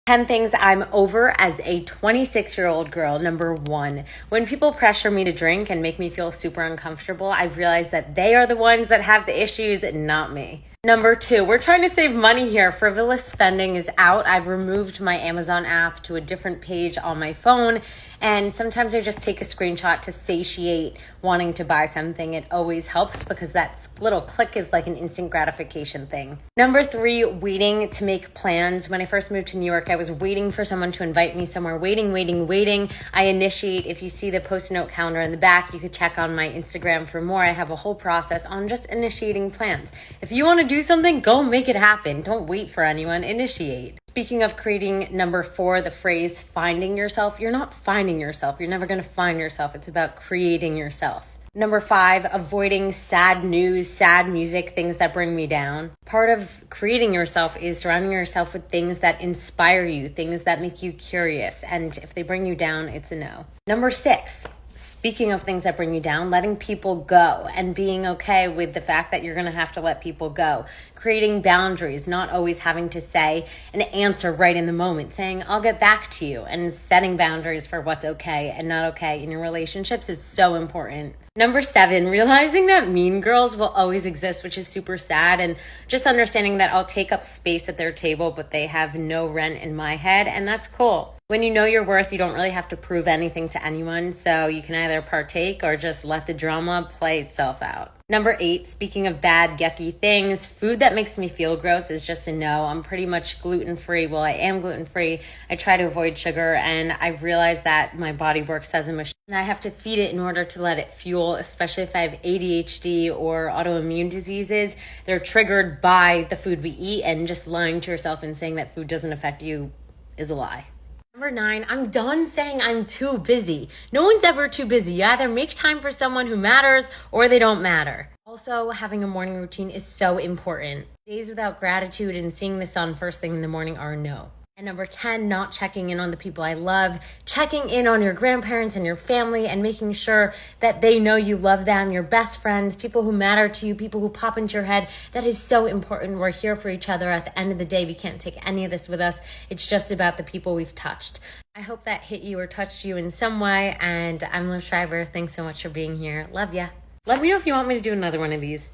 10 things I'm over as a 26-year-old girl. Number 1, when people pressure me to drink and make me feel super uncomfortable, I've realized that they are the ones that have the issues, not me. Number 2, we're trying to save money here. Frivolous spending is out. I've removed my Amazon app to a different page on my phone, and sometimes I just take a screenshot to satiate wanting to buy something. It always helps because that little click is like an instant gratification thing. Number 3, waiting to make plans. When I first moved to New York, I was waiting for someone to invite me somewhere, waiting. I initiate. If you see the Post-it note calendar in the back, you could check on my Instagram for more. I have a whole process on just initiating plans. If you want to do something, go make it happen. Don't wait for anyone, initiate. Speaking of creating, number 4, the phrase finding yourself. You're not finding yourself. You're never going to find yourself. It's about creating yourself. Number 5, avoiding sad news, sad music, things that bring me down. Part of creating yourself is surrounding yourself with things that inspire you, things that make you curious. And if they bring you down, it's a no. Number 6, speaking of things that bring you down, letting people go and being okay with the fact that you're going to have to let people go. Creating boundaries, not always having to say an answer right in the moment, saying, I'll get back to you, and setting boundaries for what's okay and not okay in your relationships is so important. Number 7, realizing that mean girls will always exist, which is super sad, and just understanding that I'll take up space at their table, but they have no rent in my head, and that's cool. When you know your worth, you don't really have to prove anything to anyone, so you can either partake or just let the drama play itself out. Number 8, speaking of bad, yucky things, food that makes me feel gross is just a no. I'm pretty much gluten-free. Well, I am gluten-free. I try to avoid sugar, and I've realized that my body works as a machine. And I have to feed it in order to let it fuel, especially if I have ADHD or autoimmune diseases. They're triggered by the food we eat, and just lying to yourself and saying that food doesn't affect you is a lie. Number 9, I'm done saying I'm too busy. No one's ever too busy. You either make time for someone who matters or they don't matter. Also, having a morning routine is so important. Days without gratitude and seeing the sun first thing in the morning are a no. And number 10, not checking in on the people I love, checking in on your grandparents and your family and making sure that they know you love them, your best friends, people who matter to you, people who pop into your head. That is so important. We're here for each other. At the end of the day, we can't take any of this with us. It's just about the people we've touched. I hope that hit you or touched you in some way. And I'm Liv Schreiber. Thanks so much for being here. Love ya. Let me know if you want me to do another one of these.